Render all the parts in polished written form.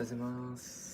ございます。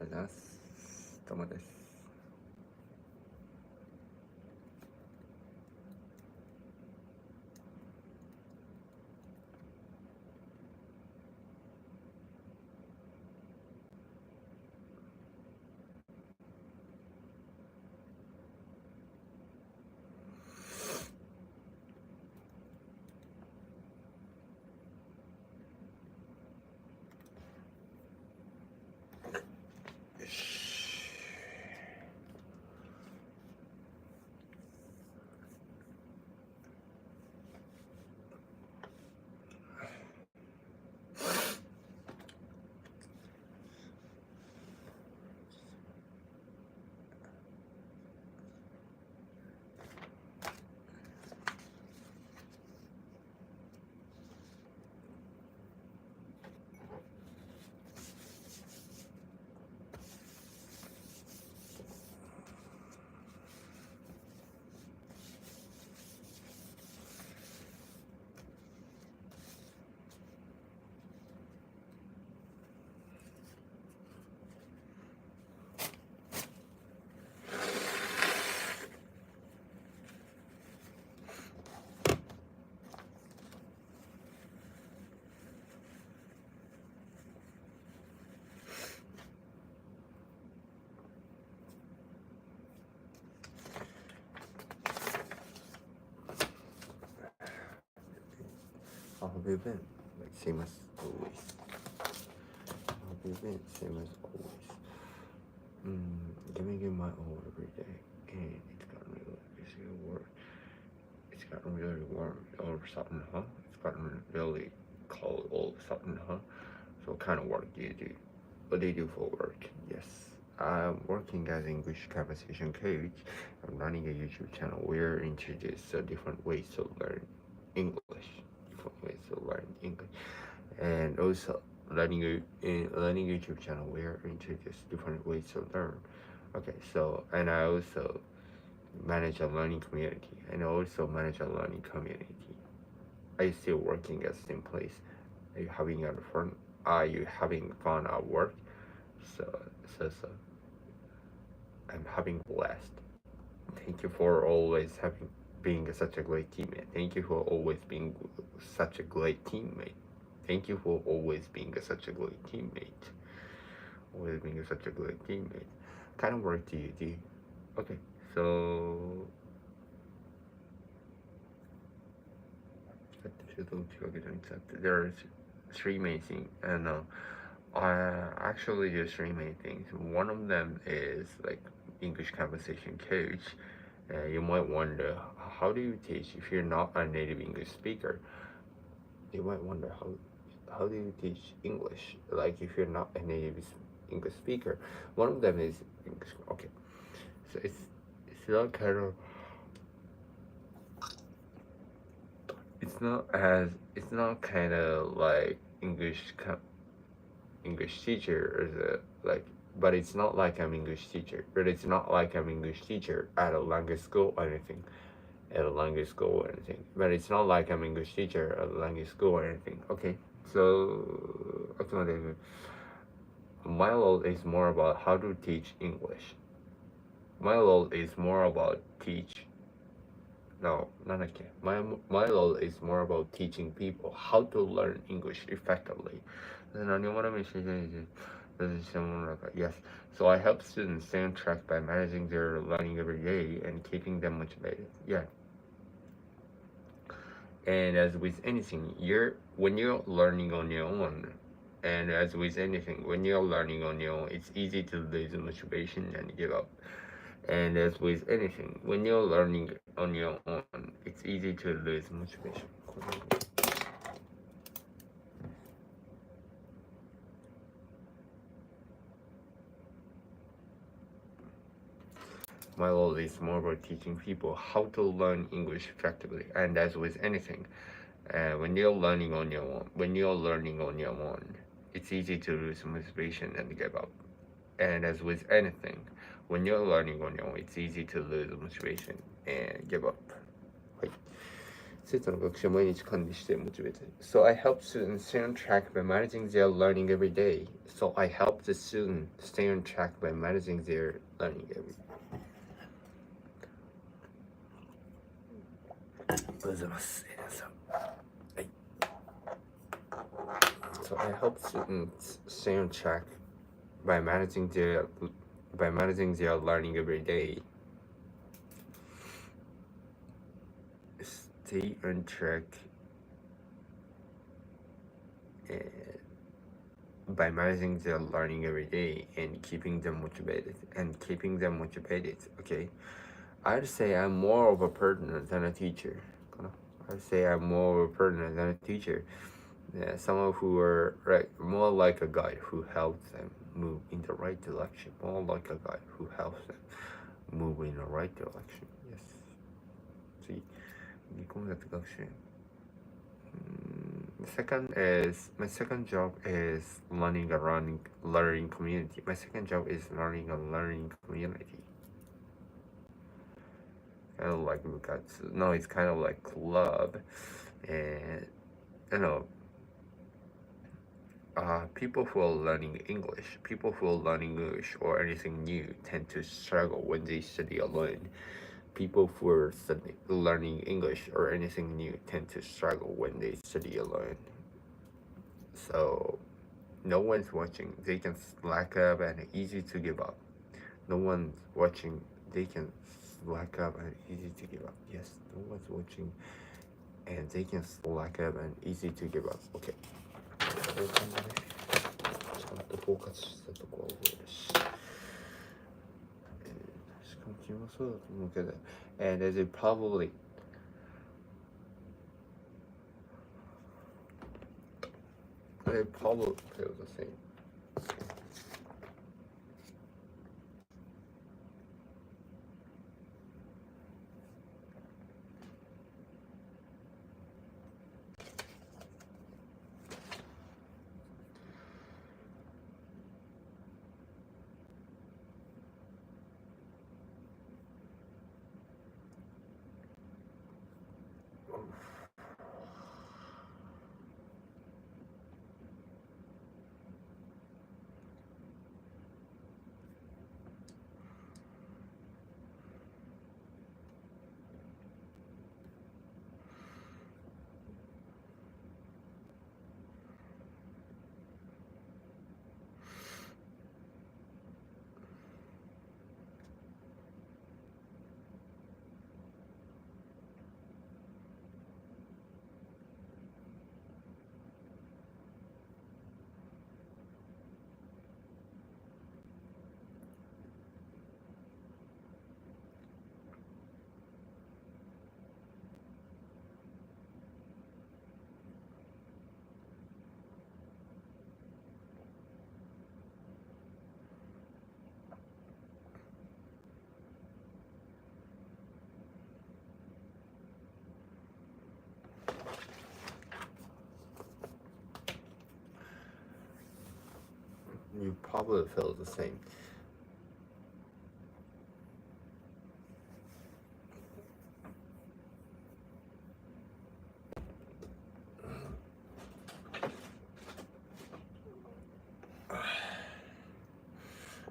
ありがとうございます。ともです。よし。How have you been? Like same as always. How have you been? Same as always. Giving my all every day, and it's gotten really busy at work. It's gotten really warm all of a sudden, huh? It's gotten really cold all of a sudden, huh? So what kind of work do you do? What do you do for work? Yes. I'm working as English conversation coach. I'm running a YouTube channel where I introduce different ways to learn English. Different ways to learn English. And also learning YouTube channel where I introduce different ways to learn. Okay, so and I also manage a learning community and also manage a learning community. Are you still working at the same place? Are you having fun? Are you having fun at work? So I'm having blast. Thank you for always being such a great teammate. Thank you for always being such a great teammate. Thank you for always being such a great teammate. Always being such a great teammate. What kind of work do you do? Okay, so there are three main things, and I actually do three main things. One of them is like English conversation coach. You might wonder, how do you teach if you're not a native English speaker? You might wonder how do you teach English like if you're not a native English speaker? One of them is English. Okay, so it's not kind of it's not kind of like English teacher or like, but it's not like I'm English teacher. But it's not like I'm English teacher at a language school or anything. At a language school or anything. But it's not like I'm English teacher at a language school or anything. Okay, so my role is more about how to teach English. My role is more about teach. No, not again. My role is more about teaching people how to learn English effectively. Yes. So I help students stay on track by managing their learning every day and keeping them motivated. Yeah. And as with anything, when you're learning on your own, and as with anything, when you're learning on your own, it's easy to lose motivation and give up. And as with anything, when you're learning on your own, it's easy to lose motivation. My role is more about teaching people how to learn English effectively. And as with anything, when you're learning on your own, it's easy to lose motivation and give up. And as with anything, when you're learning on your own, it's easy to lose motivation and give up. はい。生徒の学習を毎日管理してモチベート。So I help students stay on track by managing their learning every day. So I help the student stay on track by managing their learning every day. ありがとうございます。皆さん。はい。So I help students stay on track by managing their learning every day. Stay on track by managing their learning every day and keeping them motivated. Okay, I'd say I'm more of a partner than a teacher. Yeah, someone who are more like a guide who helps them move in the right direction. More like a guide who helps them move in the right direction. Yes. See, my second job is learning a learning community. My second job is learning a learning community. Kind of like it's kind of like club, and people who are learning English or anything new tend to struggle when they study alone. People who are learning English or anything new tend to struggle when they study alone. So no one's watching, they can slack up and easy to give up. No one's watching, they can slack up and easy to give up. Yes, no one's watching, and they can slack up and easy to give up. Okay. ちゃんと包括したとこは覚えるし、確かに君もそうだと思うけど、and they probably feel the same. You probably feel the same.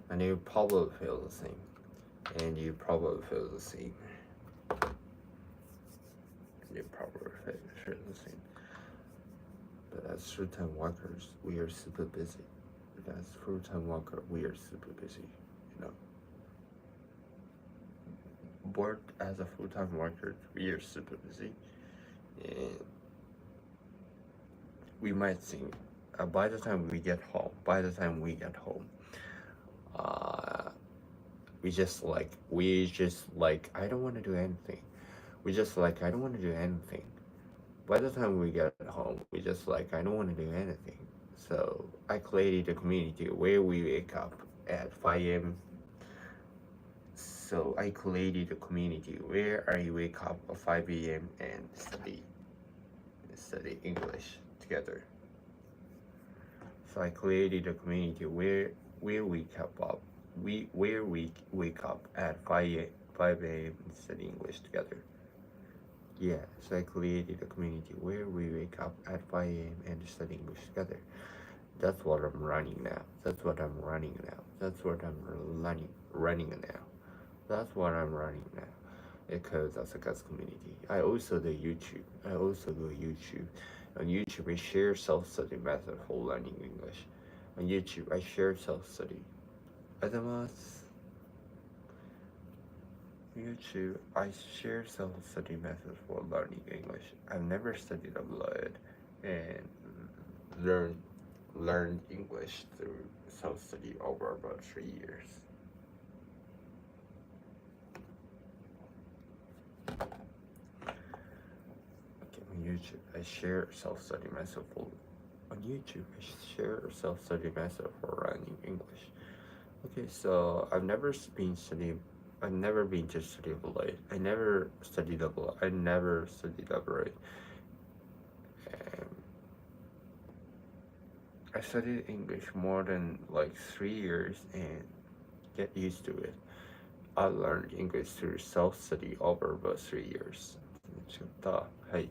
And you probably feel the same. And you probably feel the same. You probably feel the same. But as full-time workers, we are super busy. But as full-time worker, we are super busy. You know. Work as a full-time worker, we are super busy. And we might think, by the time we get home, we just like, I don't want to do anything. I don't want to do anything. By the time we get home, we just like, I don't want to do anything. So I created a community where we wake up at 5 a.m. So I created a community where I wake up at 5 a.m. and study English together. So I created a community where we wake up at 5 a.m. and study English together. Yeah, so I created a community where we wake up at 5 a.m. and study English together. That's what I'm running now. That's what I'm running now. That's what I'm running now. That's what I'm running now. Because that's a God's community. I also do YouTube. On YouTube, I share self-study method for learning English. On YouTube, I share self-study. YouTube, I share self-study methods for learning English. I've never studied abroad and learned English through self-study over about 3 years. Okay, on YouTube, I share self-study method for learning English. Okay, so I've never been to study abroad. I never studied abroad. I studied English more than like 3 years and get used to it. I learned English through self-study over about 3 years. ちょっと、はい。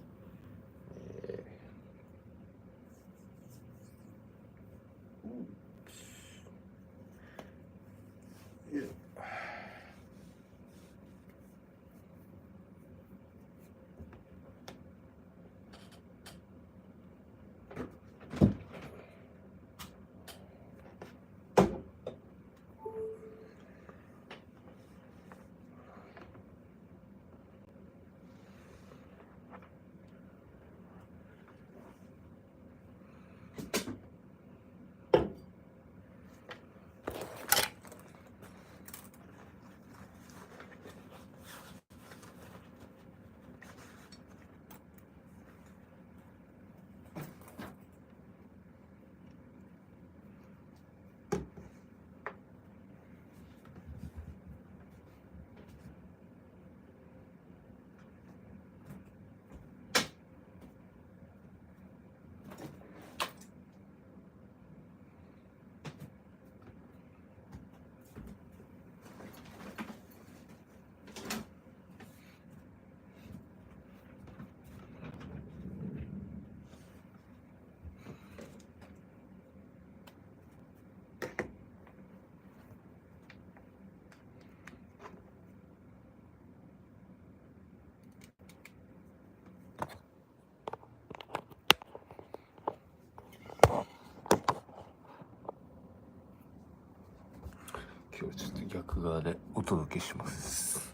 ちょっと逆側でお届けします。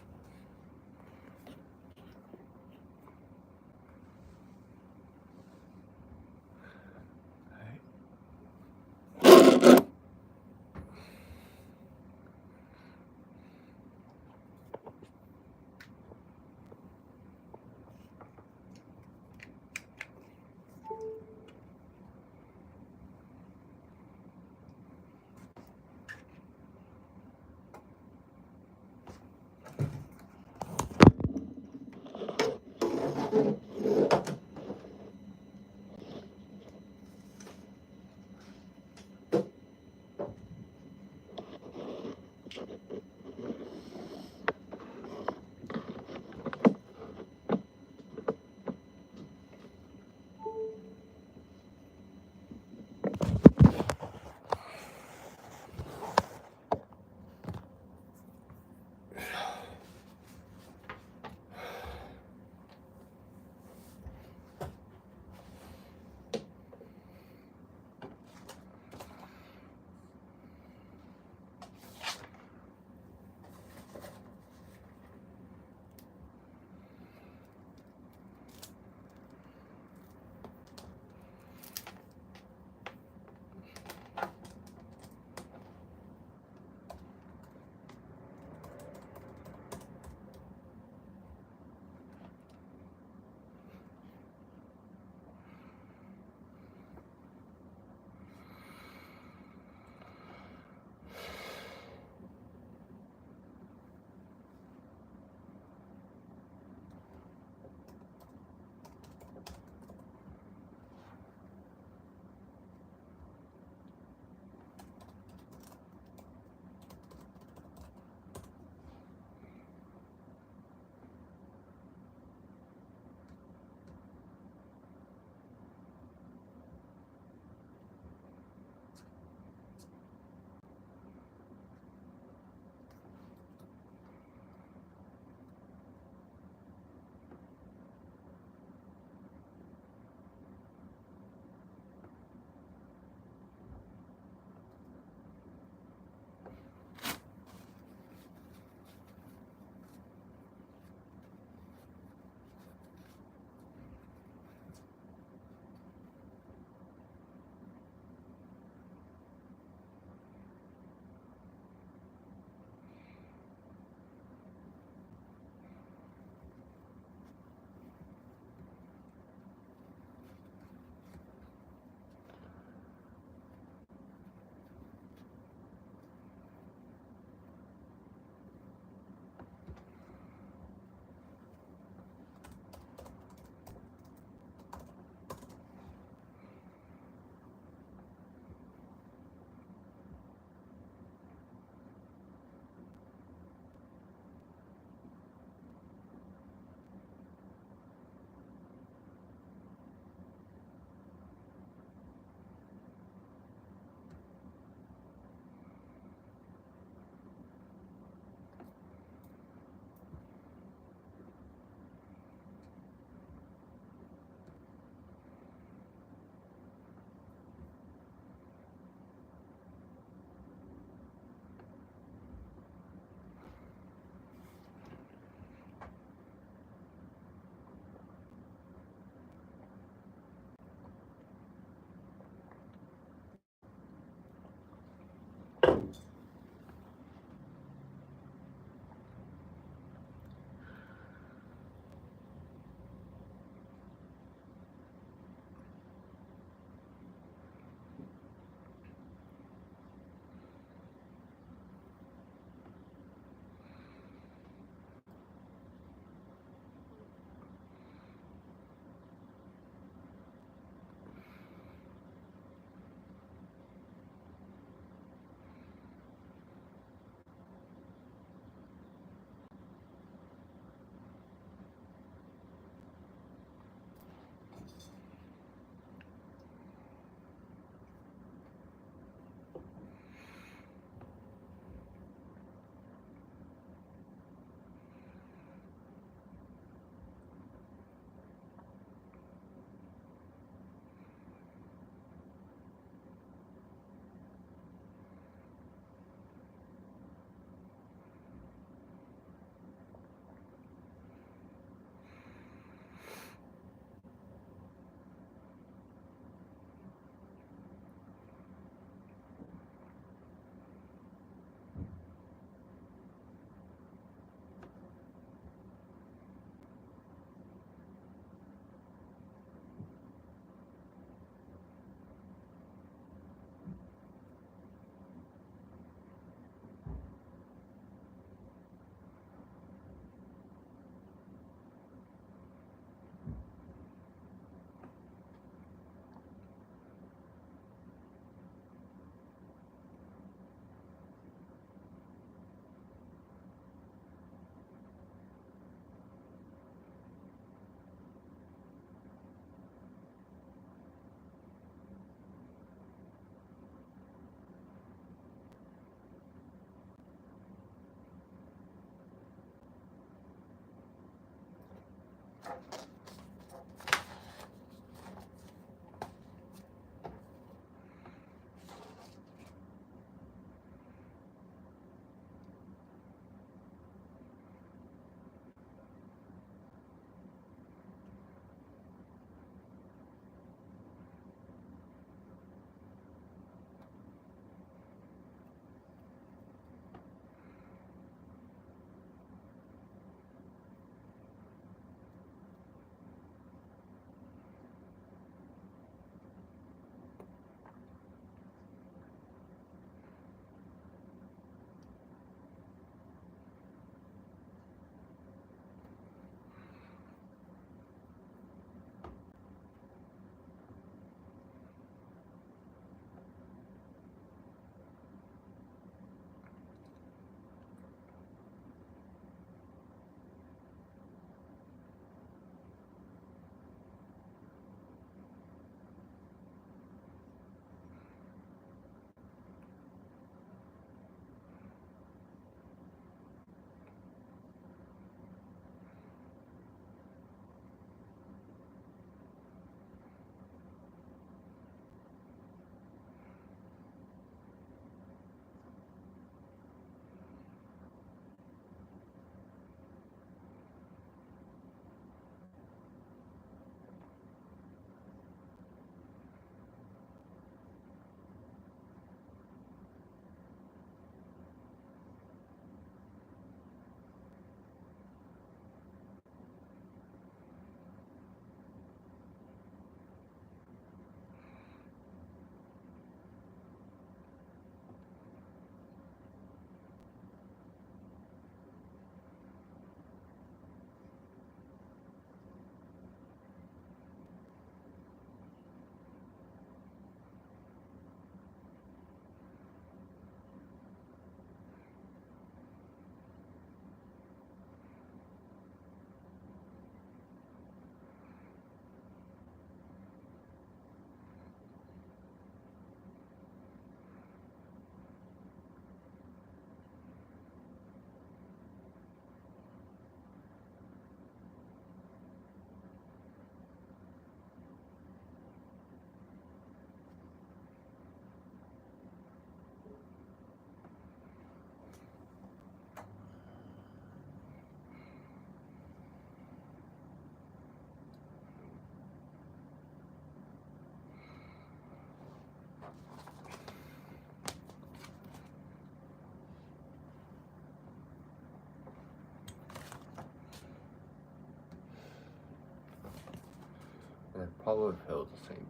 And it probably feels the same.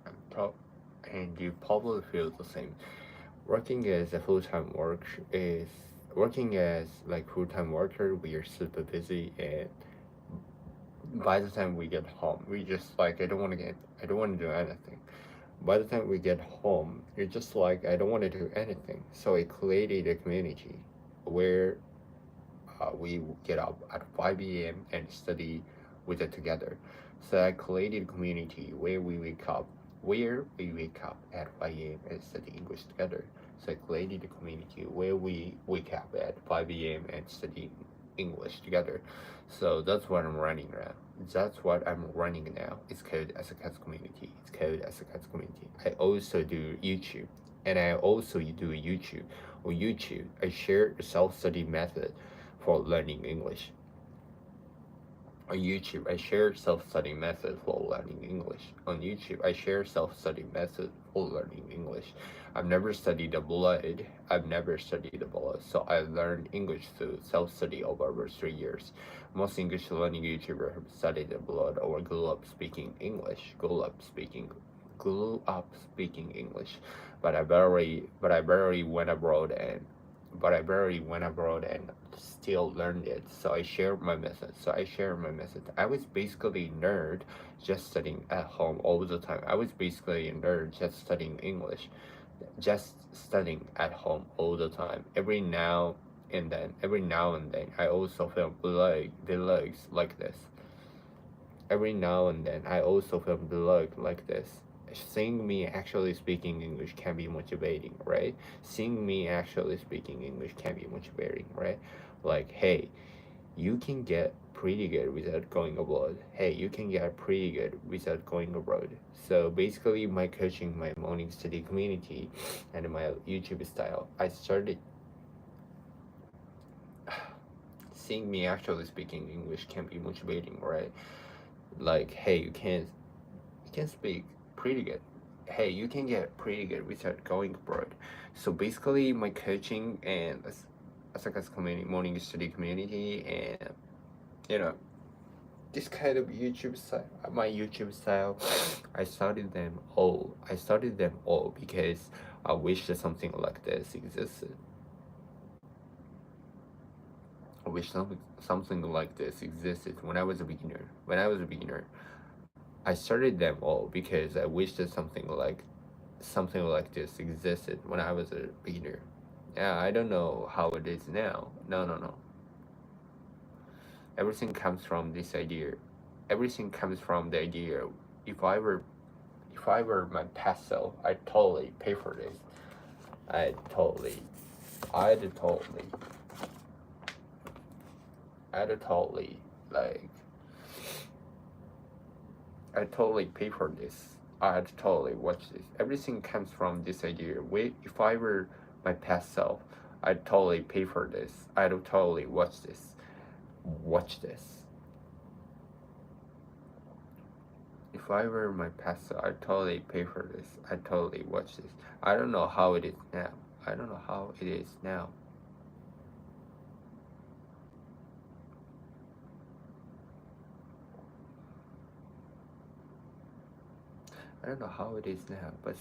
And, and you probably feel the same. Working as a full-time work is working as like full-time worker. We are super busy, and by the time we get home, we just like I don't want to do anything. By the time we get home, you're just like I don't want to do anything. So I created a community where we get up at 5 a.m. and study with it together. So I created a community where we wake up at 5 a.m. and study English together. So I created a community where we wake up at 5 a.m. and study English together. So that's what I'm running now. That's what I'm running now. It's called as a cats community. It's called as a cats community. I also do YouTube, and I also do YouTube. On YouTube, I share a self-study method for learning English. On YouTube, I share self-study method for learning English. On YouTube, I share self-study method for learning English. I've never studied abroad. I've never studied abroad, so I learned English through self-study over 3 years. Most English learning YouTubers have studied abroad or grew up speaking English. Grew up speaking English, but I barely went abroad and still learned it. So I share my method. I was basically a nerd just studying at home all the time. I was basically a nerd just studying English, just studying at home all the time. Every now and then, I also film vlogs like this. Every now and then, I also film vlog like this. Seeing me actually speaking English can be motivating, right? Seeing me actually speaking English can be motivating, right? Like, hey, you can get pretty good without going abroad. Hey, you can get pretty good without going abroad. So basically, my coaching, my morning study community, and my YouTube style, I started seeing me actually speaking English can be motivating, right? Like, hey, you can speak pretty good. Hey, you can get pretty good without going abroad. So basically, my coaching and Asaka's community, morning study community, and you know, this kind of YouTube style, my YouTube style, I started them all because I wish that something like this existed. I wish something like this existed when I was a beginner. I started them all because I wish that something like this existed when I was a beginner. Yeah, I don't know how it is now. No. Everything comes from this idea. Everything comes from the idea. If I were if I were my past self, I'd totally pay for this. I'd totally I'd totally I'd totally like I'd totally pay for this. I'd totally watch this. Everything comes from this idea. If I were my past self, I'd totally pay for this. I'd totally watch this. Watch this. If I were my past self, I'd totally pay for this. I'd totally watch this. I don't know how it is now. I don't know how it is now. I don't know how it is now, but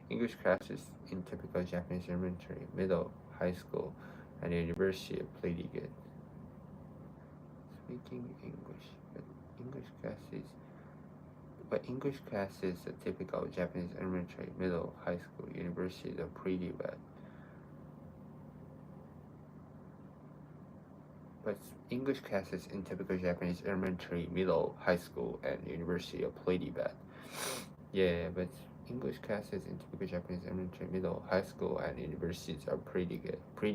English classes in typical Japanese elementary, middle, high school, and university are pretty good. Speaking English, English classes at typical Japanese elementary, middle, high school, universities are pretty bad. But English classes in typical Japanese elementary, middle, high school, and university are pretty bad. Yeah, but English classes in typical Japanese elementary, middle, high school, and universities are pretty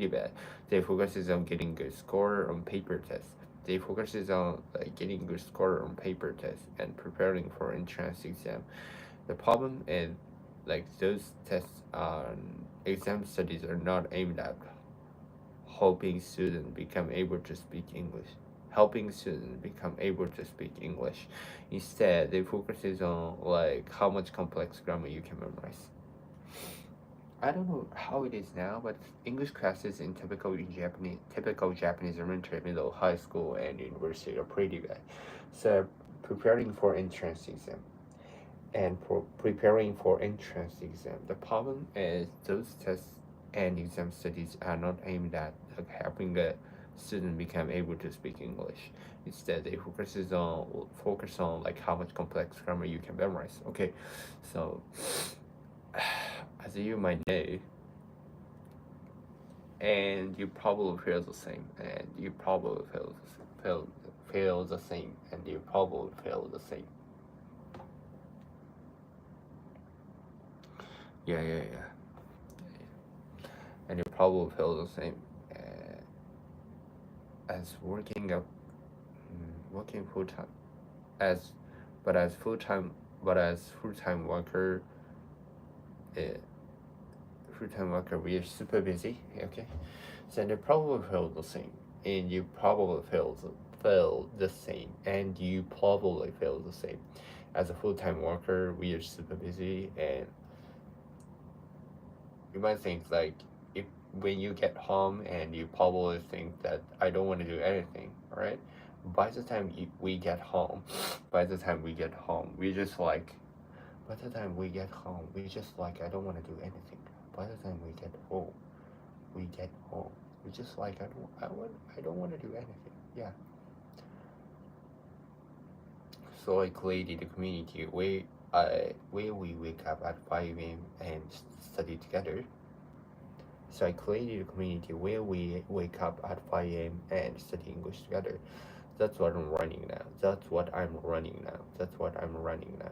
bad. They focuses on getting good score on paper tests. They focuses on getting good score on paper tests and preparing for entrance exam. The problem is those tests on exam studies are not aimed at helping students become able to speak English. Instead, they focuses on how much complex grammar you can memorize. I don't know how it is now, but English classes in typical Japanese elementary, middle, high school, and university are pretty bad. So preparing for entrance exam. And for preparing for entrance exam, the problem is those tests and exam studies are not aimed at helping a student become able to speak English. Instead, they focus on how much complex grammar you can memorize. Okay, so as you might know, and you probably feel the same, and you probably feel the same, and you probably feel the same. Yeah. And you probably feel the same as working full time, as but as full time worker, we are super busy. Okay, so you probably feel the same, and you probably feel the same, and you probably feel the same. As a full time worker, we are super busy, and you might think if when you get home and you probably think that I don't want to do anything, right? By the time we get home, we just by the time we get home, we just I don't want to do anything. By the time we get home, we just I don't want to do anything. Yeah. So I created a community where we wake up at 5 a.m. and study together. So I created a community where we wake up at 5 a.m. and study English together. That's what I'm running now.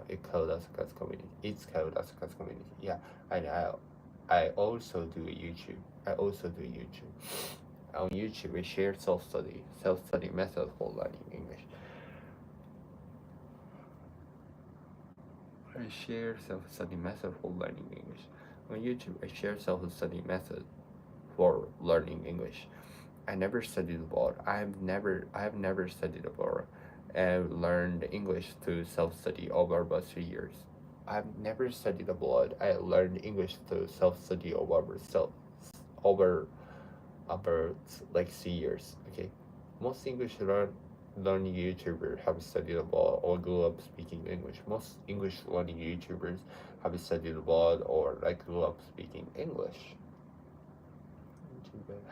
It's called Asuka's community. Yeah, and I also do YouTube. on YouTube. I share self-study method for learning English. I share self-study method for learning English. On YouTube, I share self-study method for learning English. I never studied abroad. I have never studied abroad. I've learned English through self-study over about 3 years. I've never studied abroad. I learned English through self-study over about like 3 years. Okay, most English learning YouTubers have studied abroad or grew up speaking English. Most English learning YouTubers have studied abroad or like grew up speaking English.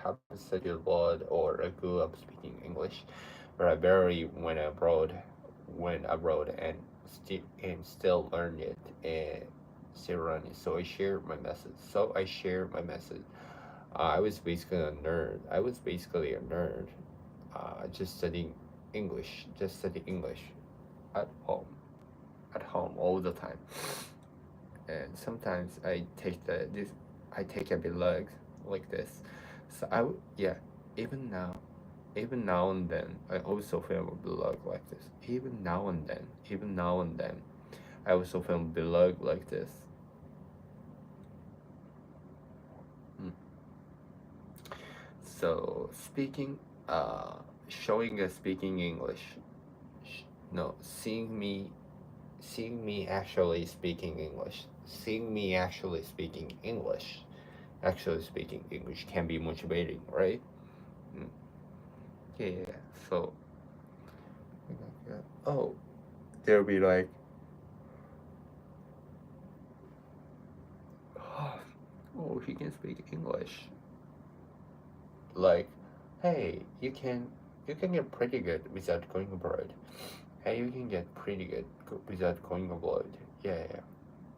Have studied abroad or grew up speaking English, but I barely went abroad and still learned it and still learn it. So I share my message. I was basically a nerd. Just studying English at home, all the time. And sometimes I take a vlog like this. So yeah, even now and then, I also film a vlog like this. Even now and then, I also film vlog like this. Mm. So showing us speaking English. No, seeing me actually speaking English. Actually speaking English can be motivating, right? Mm. Yeah. So, oh, they'll be like, oh, he can speak English. Like, hey, you can get pretty good without going abroad. Hey, you can get pretty good without going abroad. Yeah, yeah.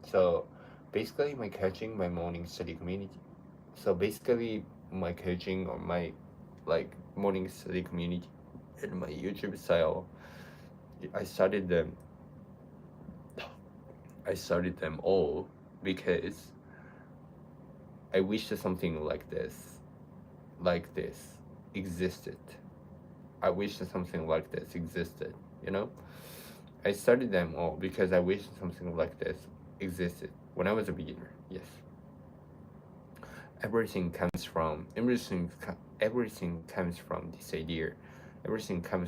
So basically, my coaching, my morning study community. So basically, my coaching or my like morning study community and my YouTube style, I started them. I started them all because I wish that something like this existed. I wish that something like this existed, you know? I started them all because I wish something like this existed when I was a beginner. Yes. Everything comes from this idea. Everything comes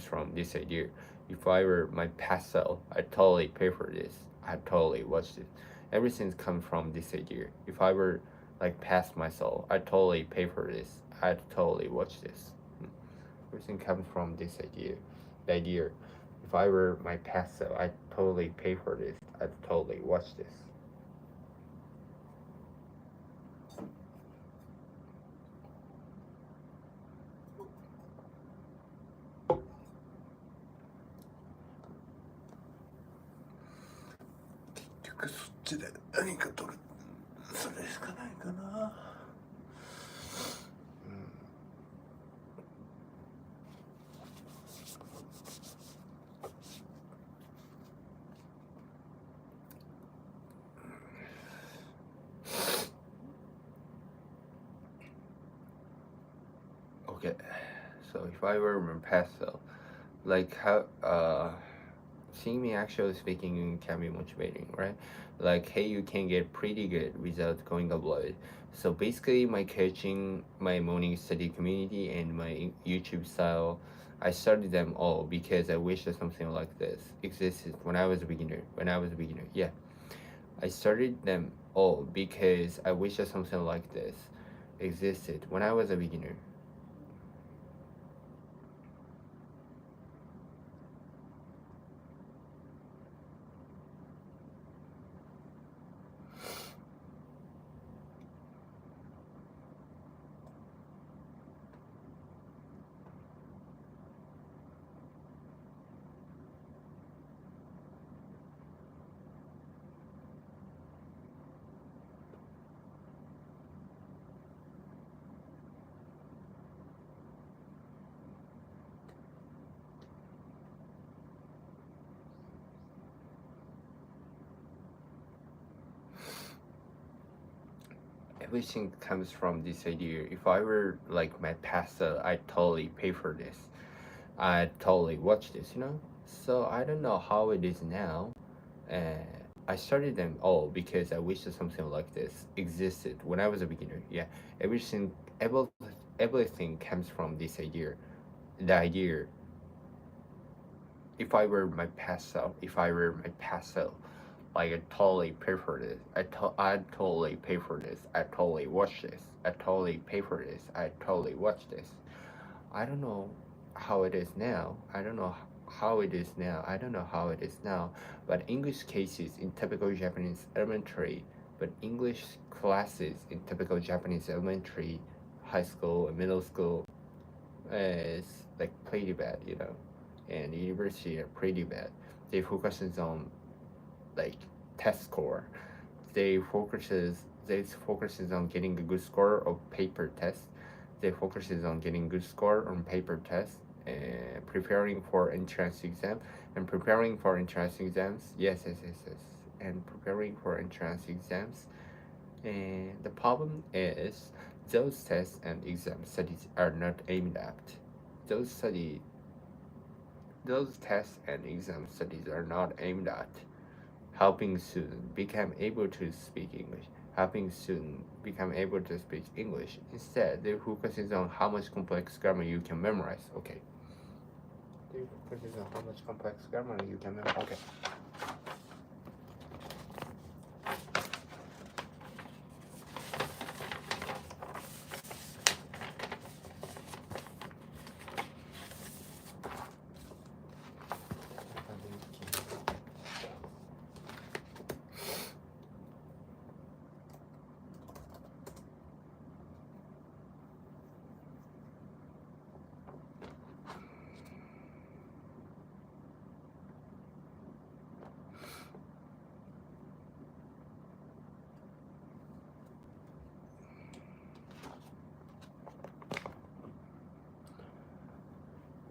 from this idea. If I were my past self, I'd totally pay for this. I'd totally watch this. Everything comes from this idea. If I were like past myself, I'd totally pay for this. I'd totally watch this. Everything comes from this idea. The idea. If I were my past self, I'd totally pay for this. I'd totally watch this. Okay, so if I were my past self, like how seeing me actually speaking can be motivating, right? Like, hey, you can get pretty good without going abroad. So basically, my coaching, my morning study community, and my YouTube style, I started them all because I wish that something like this existed when I was a beginner. Yeah, I started them all because I wish that something like this existed when I was a beginner. everything comes from this idea. If I were like my pastor, I'd totally pay for this. I'd totally watch this, you know? So I don't know how it is now. Uh, I started them all because I wish that something like this existed when I was a beginner. Yeah, everything, every, everything comes from this idea. The idea, if I were my past self, if I were my past self, like I totally pay for this. I totally pay for this. I totally watch this. I totally pay for this. I totally watch this. I don't know how it is now. I don't know how it is now. I don't know how it is now. But English cases in typical Japanese elementary, but English classes in typical Japanese elementary, high school, and middle school is like pretty bad, you know. And university are pretty bad. They focuses on like test score. They focuses on getting a good score of paper tests. They focuses on getting good score on paper tests and preparing for entrance exam and preparing for entrance exams. Yes. And preparing for entrance exams. And the problem is those tests and exam studies are not aimed at. Those study those tests and exam studies are not aimed at helping students become able to speak English. Helping students become able to speak English. Instead, they focuses on how much complex grammar you can memorize. Okay. They focuses on how much complex grammar you can memorize. Okay.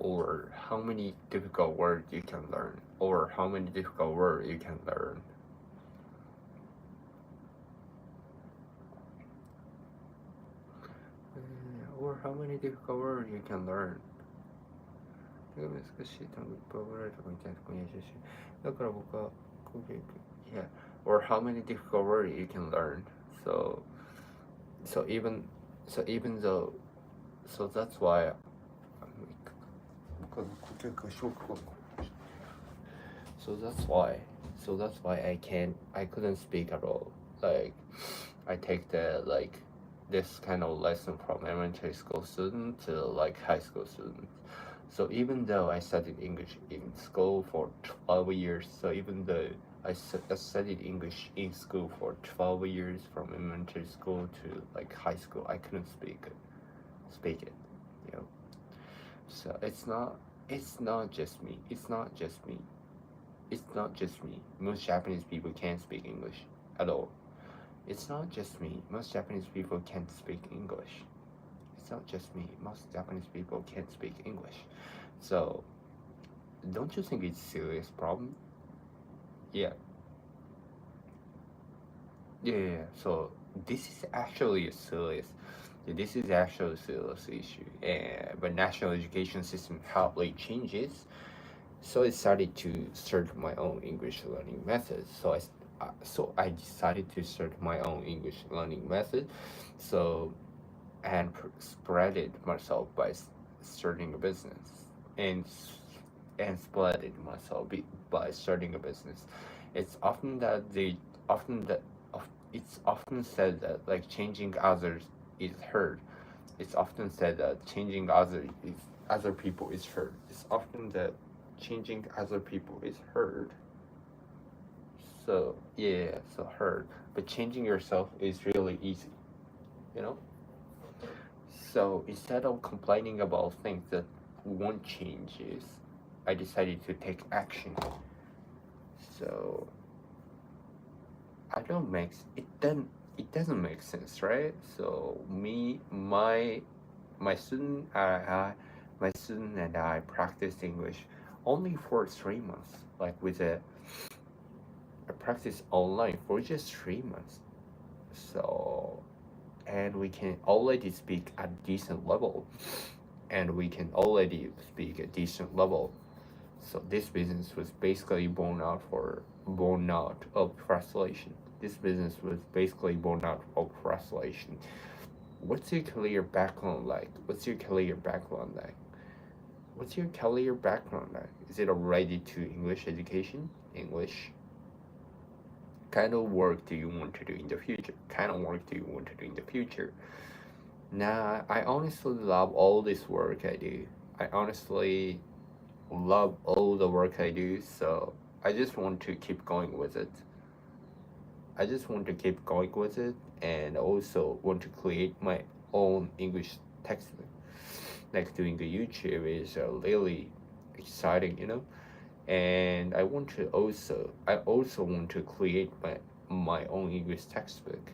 Or how many difficult words you can learn, or how many difficult words you can learn. Or how many difficult words you can learn. 難しい単語いっぱい覚えられたかみたいなところにやしだから僕はこういう yeah or how many difficult words you can learn so even though so that's why so that's why I couldn't speak at all. Like I take the like this kind of lesson from elementary school student to like high school student. So even though I studied English in school for 12 years, so even though I studied English in school for 12 years from elementary school to like high school, I couldn't speak it, you know. So it's not just me. It's not just me. Most Japanese people can't speak English at all. It's not just me. Most Japanese people can't speak English. It's not just me. Most Japanese people can't speak English. So, don't you think it's a serious problem? Yeah. So this is actually a serious issue. But national education system hardly changes. So I started to start my own English learning method. So I decided to start my own English learning method. So and spread it myself by starting a business and spread it myself by starting a business. It's often that they often that it's often said that like changing others is hard. It's often said that changing other people is hard. It's often that changing other people is hard. So yeah, so hard. But changing yourself is really easy, you know? So instead of complaining about things that won't change, I decided to take action. So I don't make it doesn't make sense, right? So my student and I practiced English only for 3 months, like with I practiced online for just 3 months. So and we can already speak at decent level, and we can already speak at decent level. So this business was basically born out of frustration. This business was basically born out of frustration. What's your career background like? What's your career background like? What's your career background like? Is it related to English education? English? Kind of work do you want to do in the future? Kind of work do you want to do in the future? Now, I honestly love all this work I do. I honestly love all the work I do, so I just want to keep going with it. I just want to keep going with it, and also want to create my own English textbook. Like doing the YouTube is really exciting, you know. And I also want to create my own English textbook.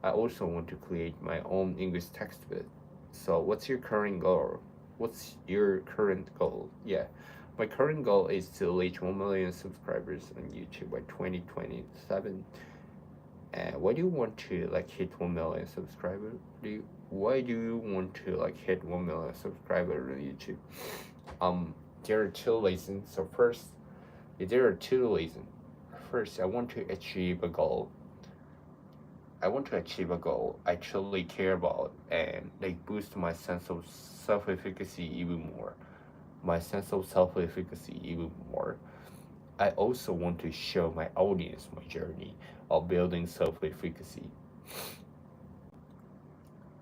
I also want to create my own English textbook. So what's your current goal? What's your current goal? Yeah. My current goal is to reach 1 million subscribers on YouTube by 2027. And why do you want to like hit 1 million subscribers? Why do you want to like hit 1 million subscribers on YouTube? There are two reasons. So first, there are two reasons. First, I want to achieve a goal. I want to achieve a goal I truly care about and like boost my sense of self-efficacy even more. My sense of self-efficacy even more. I also want to show my audience my journey of building self-efficacy.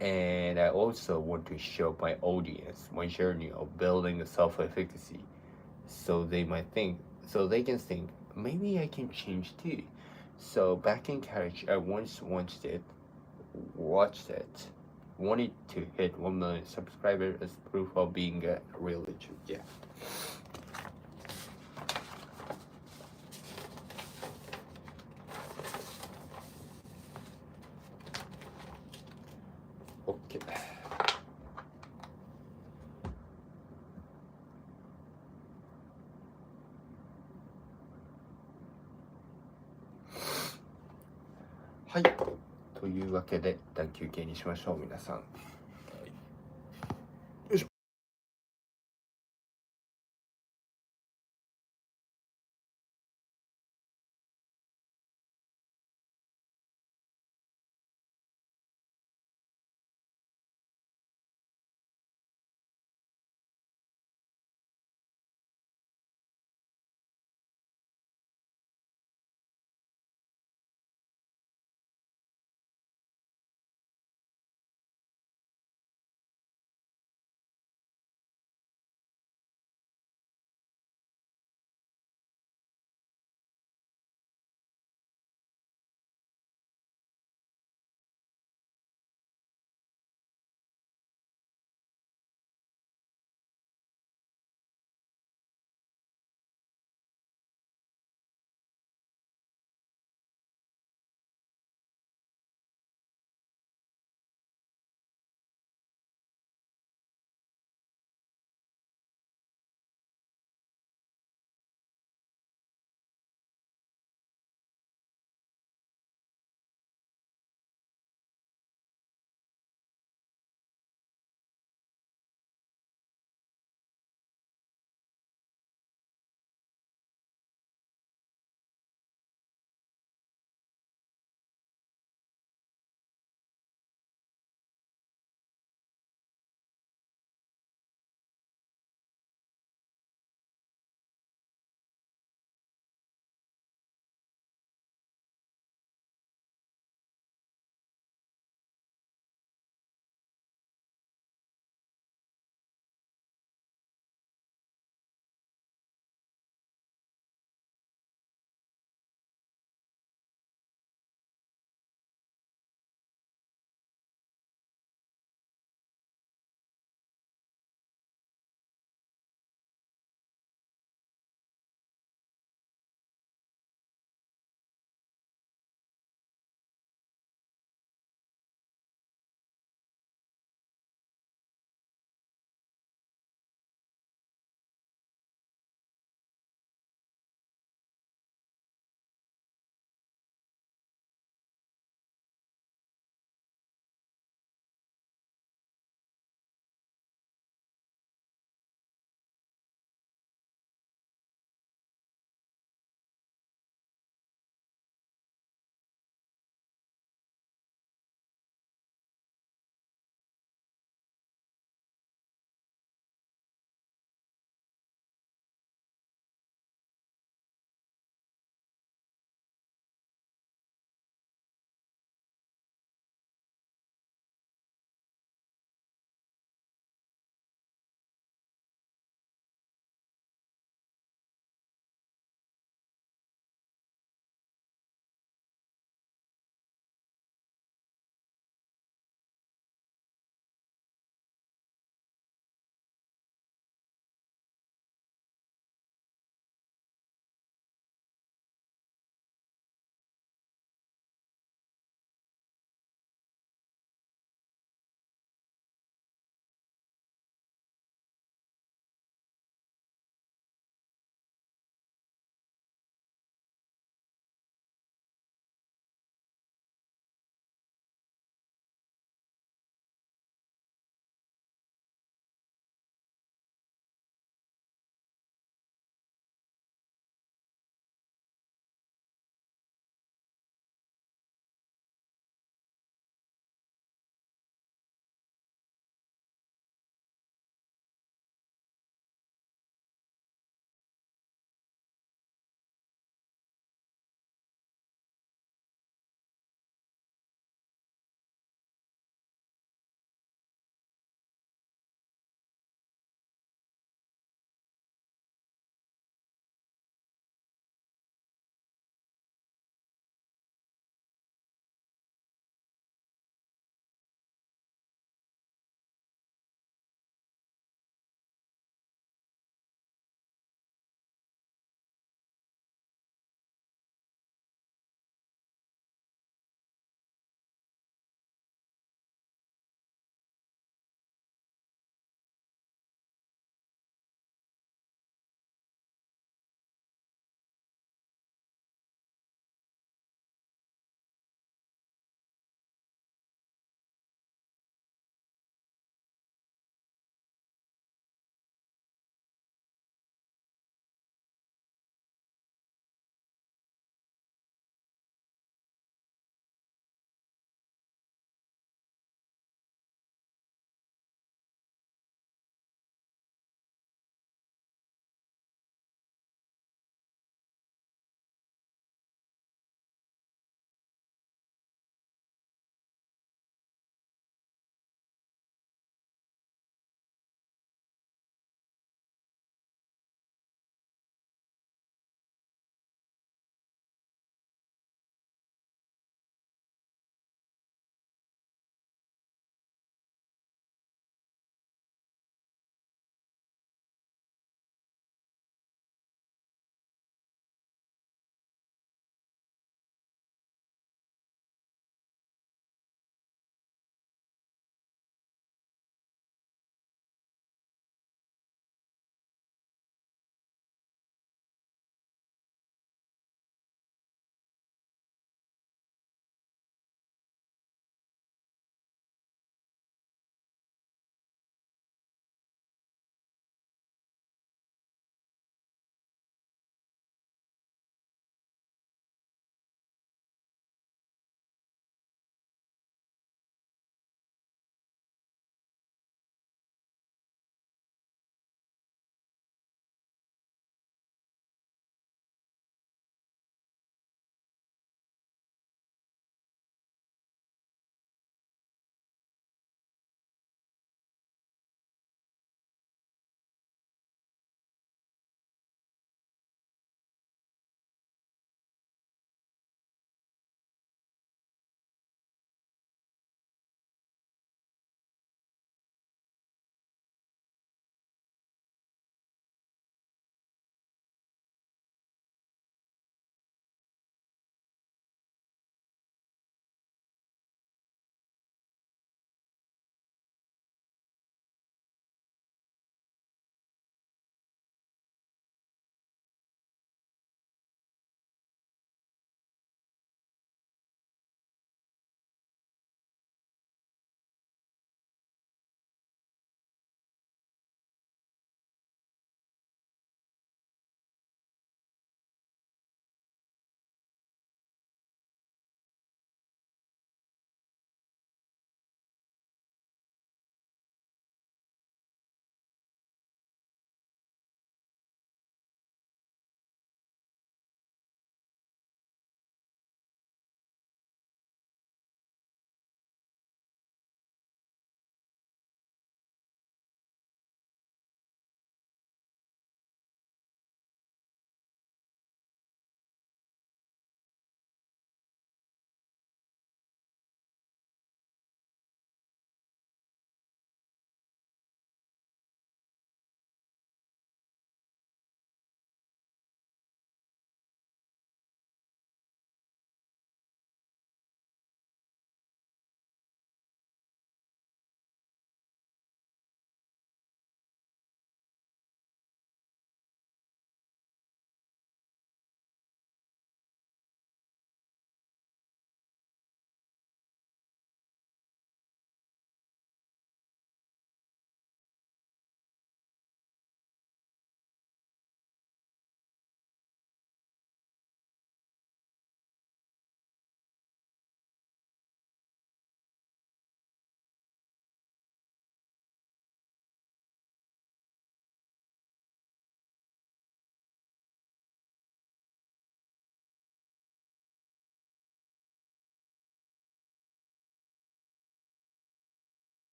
And I also want to show my audience my journey of building a self-efficacy, so they might think, so they can think, maybe I can change too. So back in college, I once watched it, wanted to hit 1 million subscribers as proof of being a religion. Yeah. Okay. はい。というわけで、一旦休憩にしましょう、皆さん。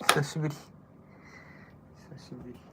久しぶり。久しぶり。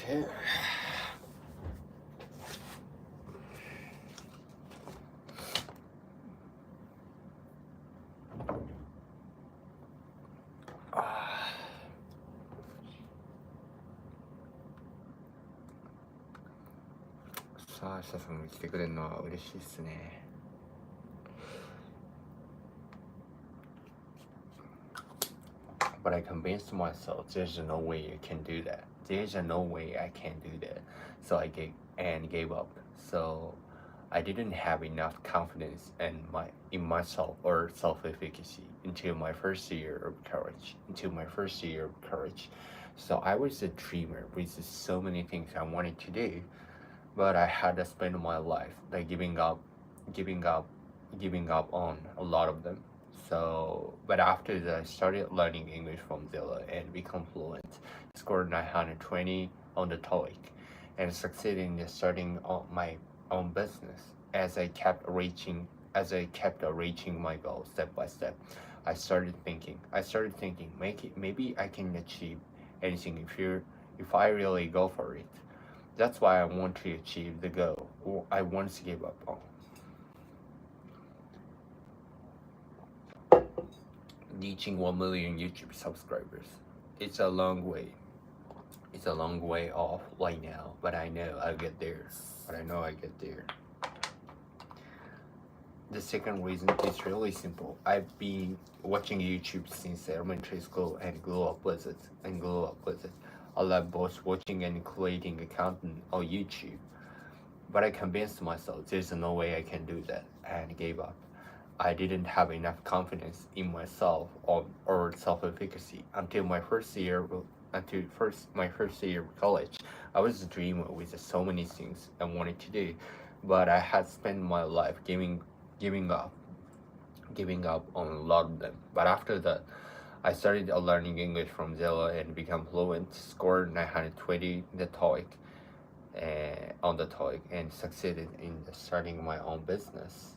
Okay. さ、明日さんも来てくれるのは嬉しいですね。But I convinced myself there's no way I can do that. There's no way I can do that. So I gave up. So I didn't have enough confidence in myself or self-efficacy until my first year of college. So I was a dreamer with so many things I wanted to do, but I had to spend my life like giving up, giving up on a lot of them. So, but after that, I started learning English from Zilla and become fluent. Scored 920 on the TOEIC, and succeeded in starting on my own business. As I kept reaching my goals step by step, I started thinking, maybe I can achieve anything if I really go for it. That's why I want to achieve the goal I once gave up on. Reaching 1 million YouTube subscribers. It's a long way. It's a long way off right now, but I know I'll get there. The second reason is really simple. I've been watching YouTube since elementary school and grew up with it. I love both watching and creating content on YouTube. But I convinced myself there's no way I can do that and gave up. I didn't have enough confidence in myself or self-efficacy until my first year of college. I was a dreamer with so many things I wanted to do, but I had spent my life giving up on a lot of them. But after that, I started learning English from Zilla and became fluent, scored 920 on the TOEIC, and succeeded in starting my own business.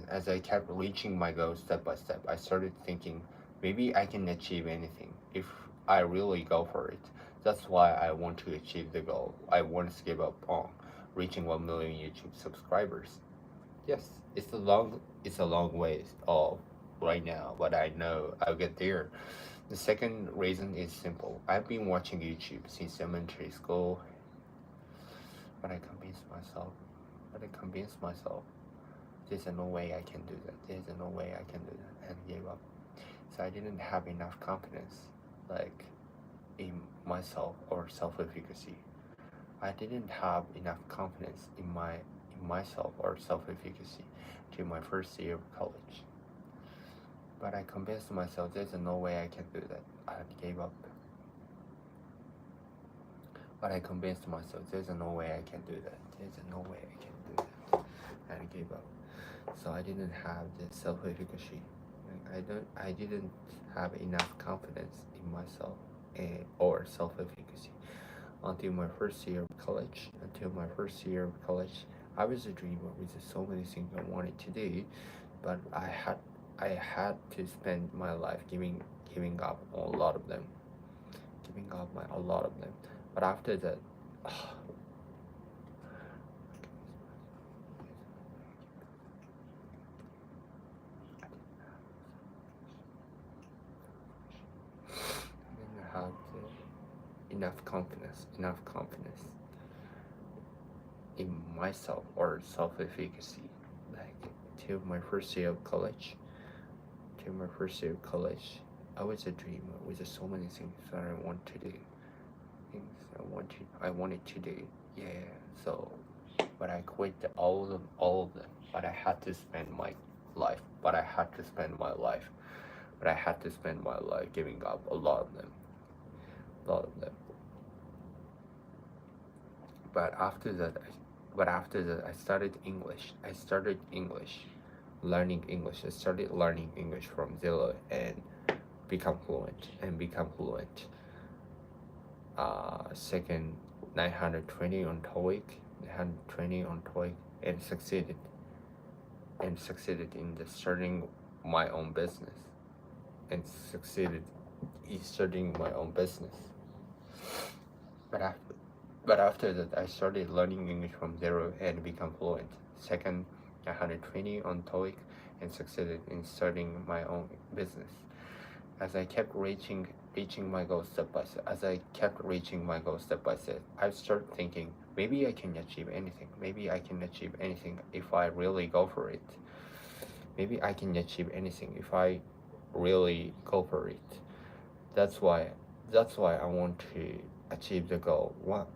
As I kept reaching my goals step by step, I started thinking, maybe I can achieve anything if I really go for it. That's why I want to achieve the goal I once gave up on, reaching 1 million YouTube subscribers. Yes, it's a long way off right now, but I know I'll get there. The second reason is simple. I've been watching YouTube since elementary school, but I convinced myself there's no way I can do that, and gave up. So I didn't have enough confidence, like in myself or self-efficacy. I didn't have enough confidence in myself or self-efficacy till my first year of college. But I convinced myself there's no way I can do that and gave up. But I convinced myself there's no way I can do that. And gave up. So I didn't have the self-efficacy. I didn't have enough confidence in myself or self-efficacy until my first year of college. I was a dreamer with so many things I wanted to do, but I had to spend my life giving up on a lot of them. But after that, I didn't have enough confidence in myself or self-efficacy. Like till my first year of college, I was a dreamer with so many things that I want to do. I wanted to do. Yeah. So, but I quit all of them. But I had to spend my life. Giving up a lot of them. But after that, I started learning English. I started learning English from Zilla and become fluent. Second 920 on TOEIC, and succeeded in starting my own business. But after that, I started learning English from zero and become fluent. Second 920 on TOEIC, and succeeded in starting my own business. As I kept reaching my goal step by step, as I kept reaching my goal step by step, I started thinking maybe I can achieve anything. Maybe I can achieve anything if I really go for it. Maybe I can achieve anything if I really go for it. That's why I want to achieve the goal. What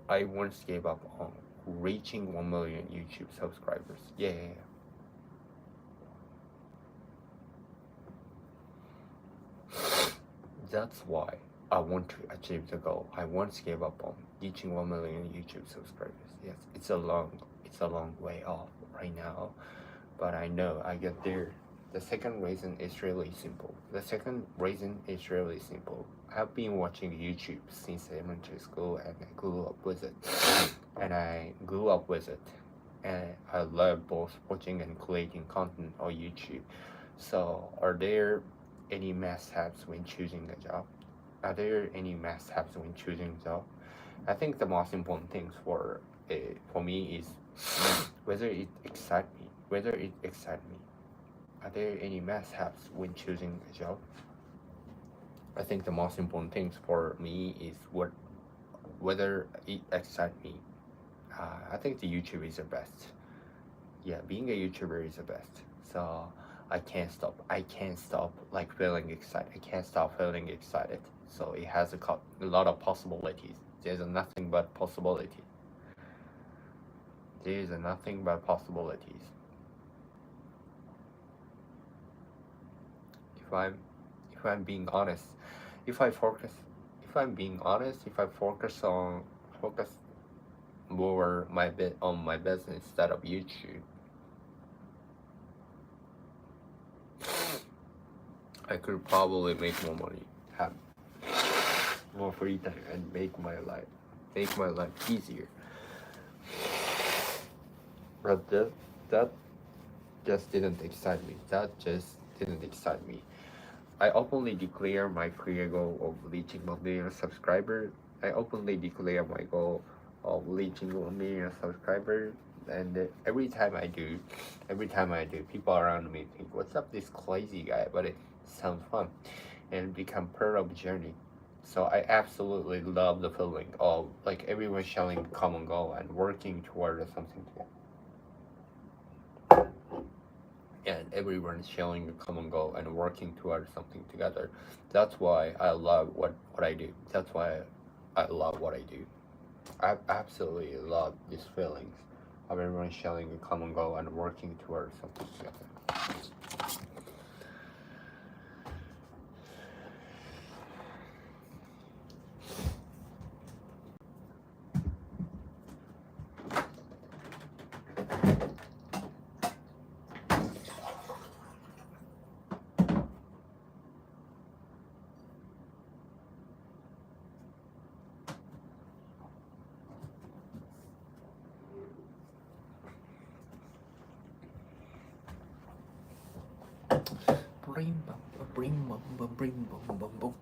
I once gave up on reaching 1 million YouTube subscribers. Yeah. That's why I want to achieve the goal I once gave up on reaching 1 million YouTube subscribers. Yes, it's a long way off right now, but I know I get there. The second reason is really simple. I've been watching YouTube since elementary school and I grew up with it. And I love both watching and creating content on YouTube. So, are there any must-haves when choosing a job? Are there any must-haves when choosing a job? I think the most important things for me is whether it excites me. Are there any must-haves when choosing a job? I think the most important things for me is whether it excites me. I think the YouTube is the best. Yeah, being a YouTuber is the best. So I can't stop. Like feeling excited. I can't stop feeling excited. So it has a lot of possibilities. There's nothing but possibility. There's nothing but possibilities. If I'm being honest, if I focus, if I'm being honest, if I focus more on my business instead of YouTube, I could probably make more money, have more free time, and make my life easier. But that just didn't excite me. I openly declare my career goal of reaching 1 million subscribers. I openly declare my goal of reaching 1 million subscribers, and every time I do, people around me think, "What's up, this crazy guy?" But it sounds fun, and become part of the journey. So I absolutely love the feeling of like everyone sharing a common goal and working toward something together. And everyone sharing a common goal and working towards something together. That's why I love what I do. That's why I love what I do. I absolutely love these feelings of everyone sharing a common goal and working towards something together. Bring bum bring bum bum bring bum bum bum.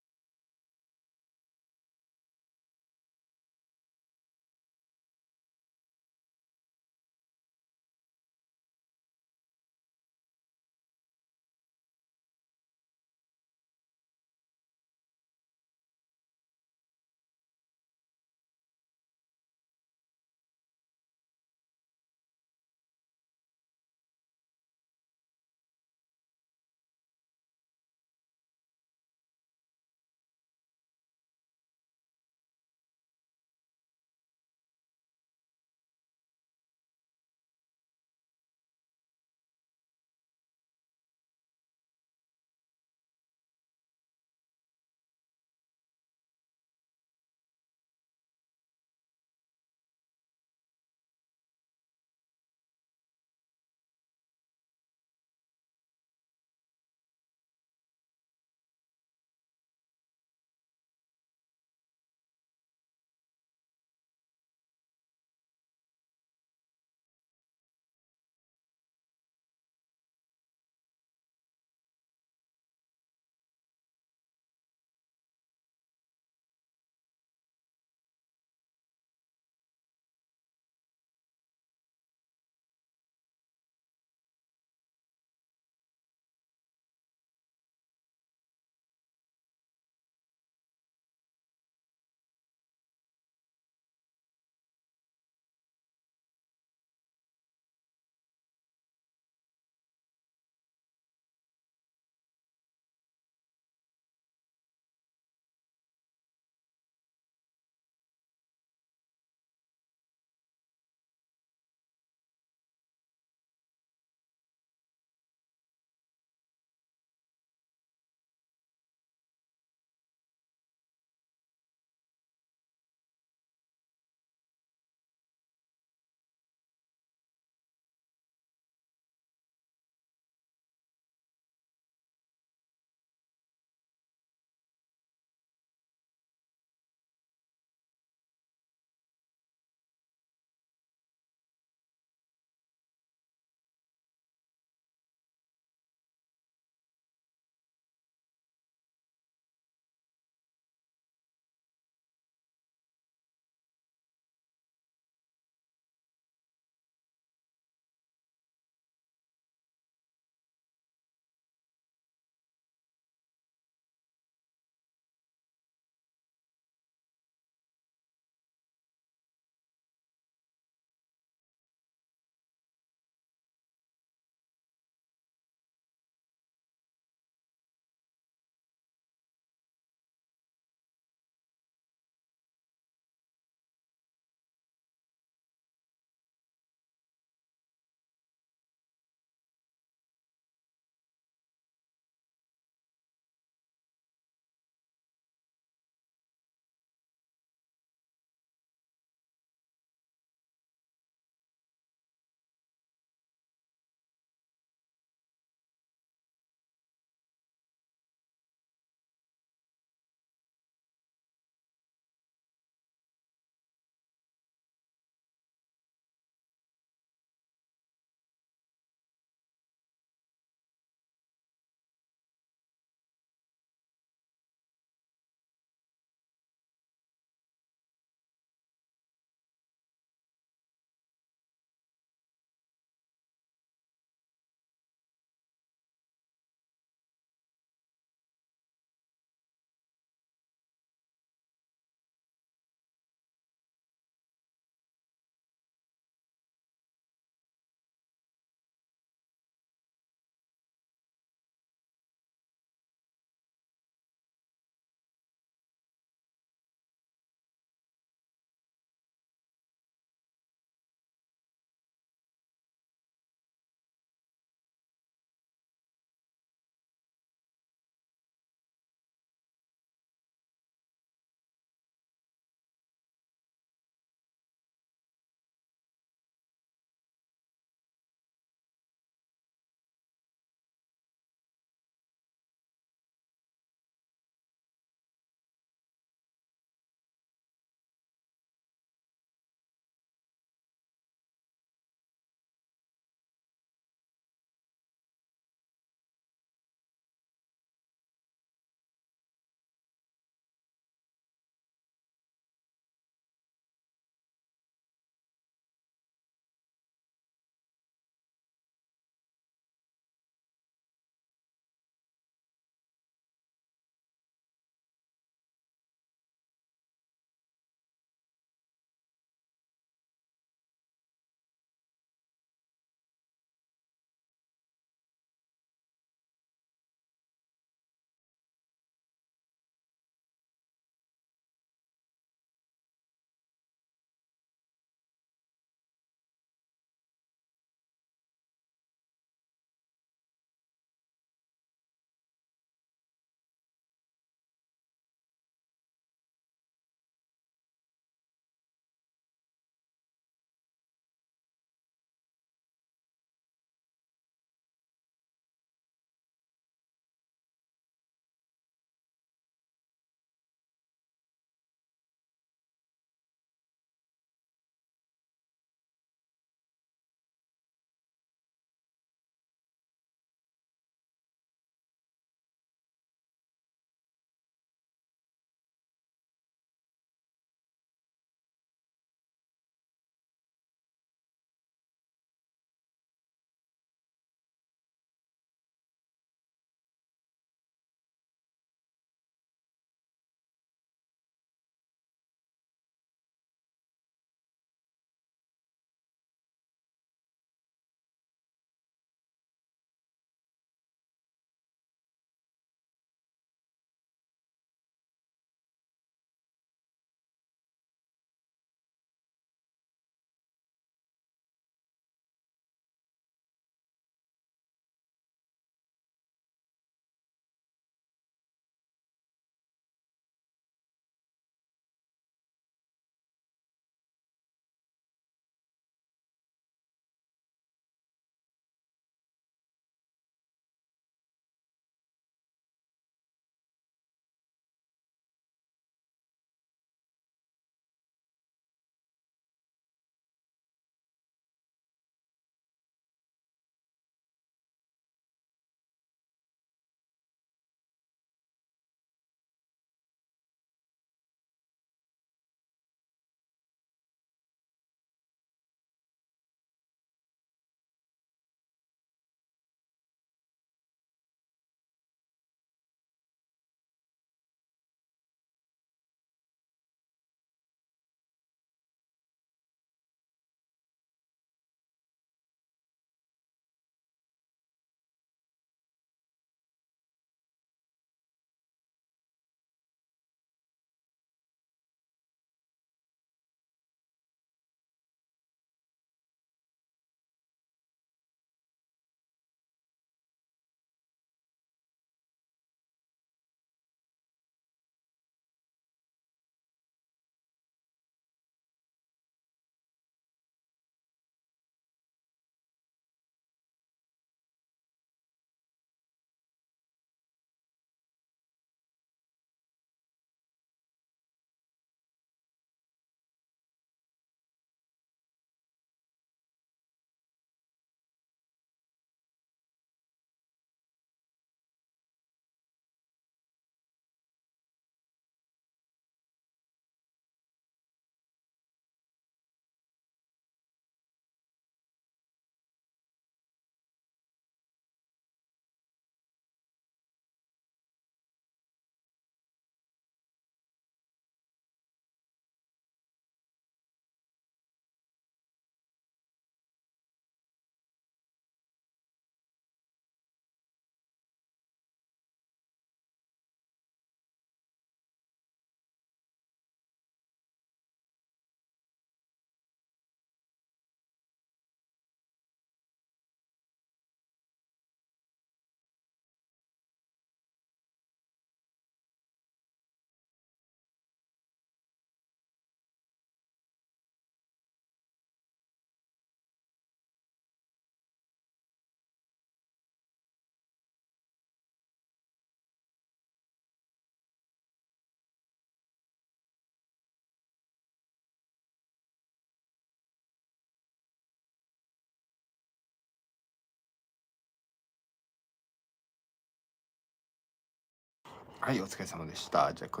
はい、お疲れ様でした。じゃあこっち